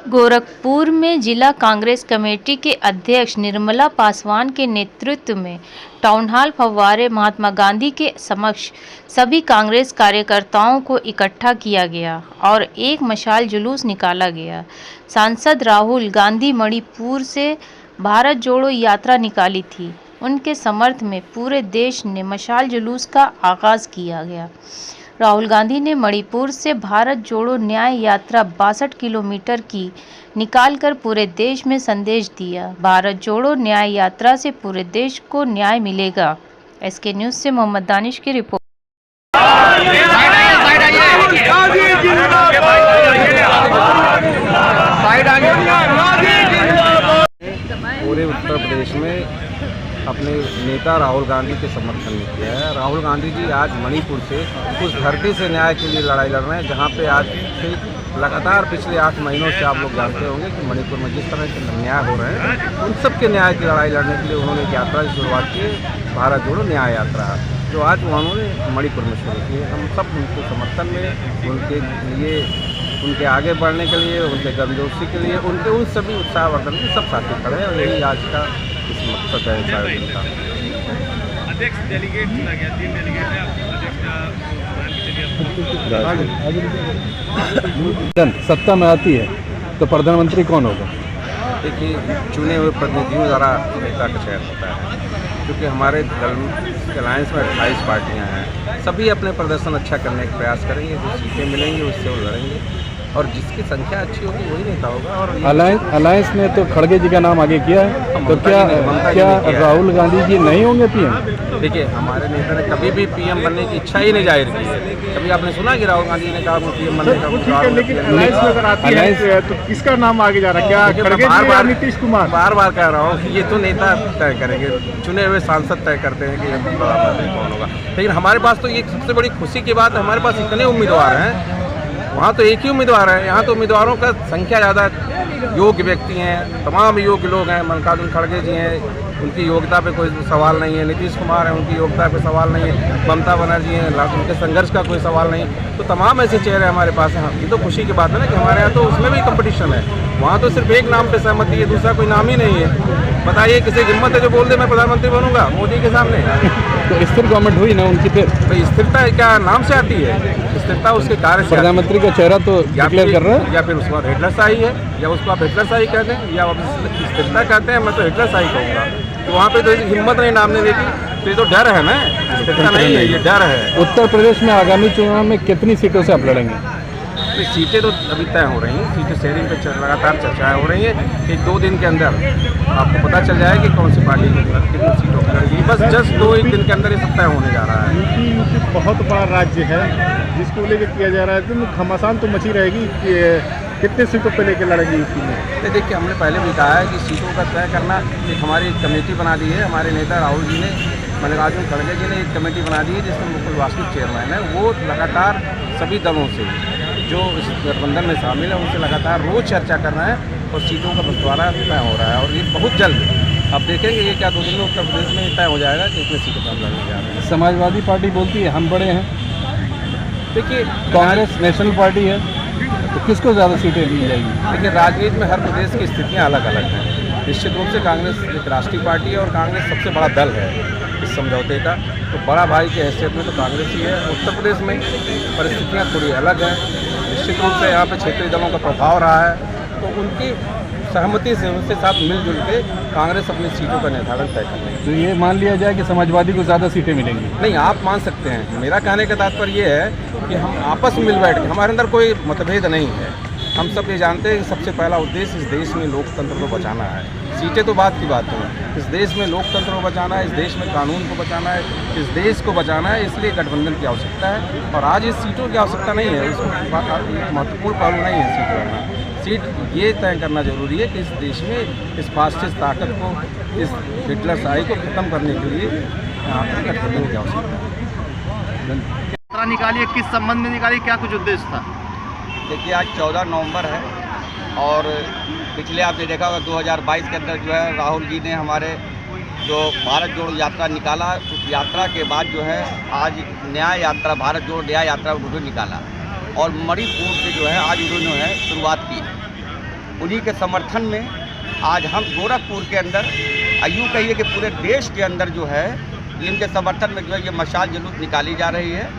गोरखपुर में जिला कांग्रेस कमेटी के अध्यक्ष निर्मला पासवान के नेतृत्व में टाउन हॉल फव्वारे महात्मा गांधी के समक्ष सभी कांग्रेस कार्यकर्ताओं को इकट्ठा किया गया और एक मशाल जुलूस निकाला गया। सांसद राहुल गांधी मणिपुर से भारत जोड़ो यात्रा निकाली थी। उनके समर्थ में पूरे देश ने मशाल जुलूस का आगाज किया गया। राहुल गांधी ने मणिपुर से भारत जोड़ो न्याय यात्रा 62 किलोमीटर की निकालकर पूरे देश में संदेश दिया। भारत जोड़ो न्याय यात्रा से पूरे देश को न्याय मिलेगा। एसके न्यूज़ से मोहम्मद दानिश की रिपोर्ट। पूरे उत्तर प्रदेश में अपने नेता राहुल गांधी के समर्थन में किया है। राहुल गांधी जी आज मणिपुर से उस धरती से न्याय के लिए लड़ाई लड़ रहे हैं जहां पे आज से लगातार पिछले 8 महीनों से आप लोग जानते होंगे कि मणिपुर में जिस तरह के न्याय हो रहे हैं, उन सब के न्याय की लड़ाई लड़ने के लिए उन्होंने एक यात्रा की शुरुआत की, भारत जोड़ो न्याय यात्रा, जो आज उन्होंने मणिपुर में शुरू की है। हम सब उनके समर्थन में, उनके लिए, उनके आगे बढ़ने के लिए, उनके गर्मजोशी के लिए, उनके उन सभी उत्साहवर्धन के सब साथी खड़े हैं और यही आज का इस मकसद है इस आयोजन का। अध्यक्ष डेलीगेट चुना गया, 3 डेलीगेट है अध्यक्ष। सत्ता में आती है तो प्रधानमंत्री कौन होगा? देखिए, चुने हुए प्रतिनिधियों द्वारा नेता का चयन होता है, क्योंकि हमारे दल अलायंस में 28 पार्टियां हैं। सभी अपने प्रदर्शन अच्छा करने का प्रयास करेंगे, जो सीटें मिलेंगी उससे वो लड़ेंगे और जिसकी संख्या अच्छी होगी वही नेता होगा। और अलायंस ने तो खड़गे जी का नाम आगे किया है, तो क्या राहुल गांधी जी नहीं होंगे पीएम? देखिए, हमारे नेता ने कभी भी पीएम बनने की इच्छा ही नहीं जाहिर की है। कभी आपने सुना कि राहुल गांधी ने कहा वो पीएम बनने का? लेकिन अलायंस में अगर आती है तो किसका नाम आगे जा रहा है? क्या खड़गे जी या नीतीश कुमार? बार बार कह रहा हूँ कि ये तो नेता तय करेंगे, चुने हुए सांसद तय करते हैं कि प्रधानमंत्री कौन होगा। लेकिन हमारे पास तो ये सबसे बड़ी खुशी की बात है, हमारे पास इतने उम्मीदवार हैं। वहाँ तो एक ही उम्मीदवार है, यहाँ तो उम्मीदवारों का संख्या ज़्यादा योग्य व्यक्ति हैं, तमाम योग्य लोग हैं। मल्लिकार्जुन खड़गे जी हैं, उनकी योग्यता पे कोई सवाल नहीं है। नीतीश कुमार हैं, उनकी योग्यता पे सवाल नहीं है। ममता बनर्जी हैं, उनके संघर्ष का कोई सवाल नहीं। तो तमाम ऐसे चेहरे हमारे पास हैं। ये तो खुशी की बात है ना कि हमारे यहाँ तो उसमें भी कंपटीशन है। वहाँ तो सिर्फ एक नाम पे सहमति है, दूसरा कोई नाम ही नहीं है। बताइए, किसी की हिम्मत है जो बोल दे मैं प्रधानमंत्री बनूंगा मोदी के सामने? तो स्थिर गवर्नमेंट हुई ना उनकी, फिर भाई स्थिरता क्या नाम से आती है? स्थिरता उसके कार्य से। प्रधानमंत्री का चेहरा तो डिक्लेयर कर रहा है, या फिर उसको हिटलरशाही है, या उसको आप हिटलरशाही कहते हैं, या आप स्थिरता कहते हैं। मैं तो हिटलरशाही कहूँगा। तो वहाँ पे तो हिम्मत नहीं नाम ने देखी, तो ये तो डर है ना, स्थिरता नहीं है, ये डर है। उत्तर प्रदेश में आगामी चुनाव में कितनी सीटों से आप लड़ेंगे? सीटें तो अभी तय हो रही हैं, सीटें शेयरिंग पे लगातार चर्चाएं हो रही हैं। 1-2 दिन के अंदर आपको पता चल जाएगा कि कौन सी पार्टी कितनी सीटों पर लड़ेगी। बस जस्ट 2-1 दिन के अंदर ये सब तय होने जा रहा है। यूपी बहुत बड़ा राज्य है जिसको लेकर किया जा रहा है, तो घमासान तो मची रहेगी कि कितने सीटों पे लेकर लड़ेगी यूपी में? तो देखिए, हमने पहले भी कहा है कि सीटों का तय करना एक हमारी कमेटी बना दी है। हमारे नेता राहुल जी ने, मल्लिकार्जुन खड़गे जी ने एक कमेटी बना दी है जिसमें मुकुल वासनिक चेयरमैन है। वो लगातार सभी दलों से जो इस गठबंधन में शामिल है उनसे लगातार रोज चर्चा कर रहे हैं और सीटों का बंटवारा तय हो रहा है। और ये बहुत जल्द आप देखेंगे, ये क्या 2 दिन में उत्तर प्रदेश में तय हो जाएगा कि इतने सीटों पर हम लड़ने जा रहे हैं। समाजवादी पार्टी बोलती है हम बड़े हैं, देखिए कांग्रेस नेशनल पार्टी है, तो किसको ज़्यादा सीटें दी जाएगी? देखिए, राजनीति में हर प्रदेश की स्थितियाँ अलग अलग हैं। निश्चित रूप से कांग्रेस एक राष्ट्रीय पार्टी है और कांग्रेस सबसे बड़ा दल है इस समझौते का, तो बड़ा भाई की हैसियत में तो कांग्रेस ही है। उत्तर प्रदेश में परिस्थितियाँ थोड़ी अलग हैं। निश्चित रूप से यहाँ पे क्षेत्रीय दलों का प्रभाव रहा है, तो उनकी सहमति से उनके साथ मिलजुल के कांग्रेस अपनी सीटों का निर्धारण तय कर रही है। तो ये मान लिया जाए कि समाजवादी को ज़्यादा सीटें मिलेंगी? नहीं, आप मान सकते हैं। मेरा कहने का तात्पर्य ये है कि हम आपस में मिल बैठ के, हमारे अंदर कोई मतभेद नहीं है। हम सब ये जानते हैं कि सबसे पहला उद्देश्य इस देश में लोकतंत्र को बचाना है। सीटें तो बात की बात है, इस देश में लोकतंत्र को बचाना है, इस देश में कानून को बचाना है, इस देश को बचाना है। इसलिए गठबंधन की आवश्यकता है और आज इस सीटों की आवश्यकता नहीं है। इसको महत्वपूर्ण पहलू नहीं है सीट लड़ना। सीट ये तय करना जरूरी है कि इस देश में इस फासिस्ट ताकत को, इस हिटलरशाही को खत्म करने के लिए यहाँ पर गठबंधन की आवश्यकता है। यात्रा निकाली, किस संबंध में निकाली, क्या कुछ उद्देश्य था? देखिए, आज 14 नवंबर है और पिछले आपने देखा होगा 2022 के अंदर जो है राहुल जी ने हमारे जो भारत जोड़ो यात्रा निकाला, उस यात्रा के बाद जो है आज न्याय यात्रा, भारत जोड़ो न्याय यात्रा उन्होंने निकाला और मणिपुर से जो है आज उन्होंने शुरुआत की है। उन्हीं के समर्थन में आज हम गोरखपुर के अंदर, यूँ कहिए कि पूरे देश के अंदर जो है इनके समर्थन में जो है ये मशाल जुलूस निकाली जा रही है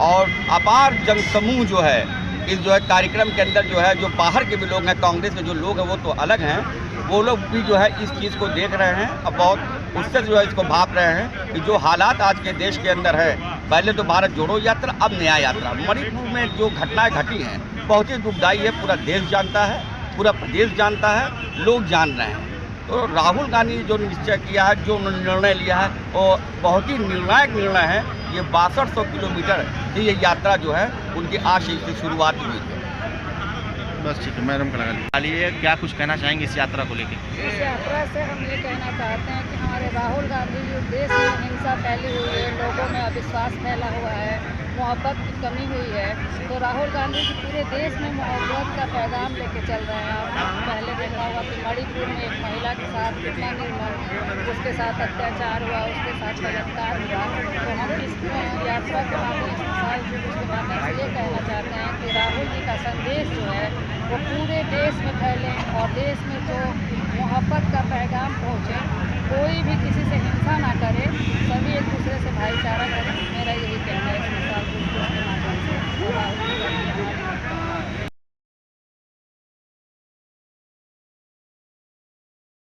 और अपार जनसमूह जो है इस जो है कार्यक्रम के अंदर जो है, जो बाहर के भी लोग हैं, कांग्रेस के जो लोग हैं वो तो अलग हैं, वो लोग भी जो है इस चीज़ को देख रहे हैं और बहुत उससे जो है इसको भाप रहे हैं कि जो हालात आज के देश के अंदर है, पहले तो भारत जोड़ो यात्रा, अब न्याय यात्रा। मणिपुर में जो घटनाएं घटी हैं बहुत ही दुखदायी है, पूरा देश जानता है, पूरा प्रदेश जानता है, लोग जान रहे हैं। तो राहुल गांधी जो निश्चय किया है, जो उन्होंने निर्णय लिया है, वो बहुत ही निर्णायक निर्णय है। ये 6200 किलोमीटर की ये यात्रा जो है उनकी आज से शुरुआत हुई है। बस ठीक है, मैडम का लगा लिए क्या कुछ कहना चाहेंगे इस यात्रा को लेकर? इस यात्रा से हम ये कहना चाहते हैं कि हमारे राहुल गांधी जी, देश में हिंसा फैली हुई है, लोगों में अविश्वास फैला हुआ है, मोहब्बत की कमी हुई है, तो राहुल गांधी जी पूरे देश में मोहब्बत का पैगाम लेके चल रहे हैं। आपने पहले देखा होगा कि मणिपुर में एक महिला के साथ कितना निर्मम, उसके साथ अत्याचार हुआ, उसके साथ बलात्कार हुआ। तो हम इस यात्रा के माध्यम से, मशाल जुलूस के माध्यम से ये कहना चाहते हैं कि राहुल जी का संदेश जो है वो पूरे देश में फैले और देश में जो मोहब्बत का पैगाम पहुँचे, कोई भी किसी से हिंसा ना करे, सभी एक दूसरे से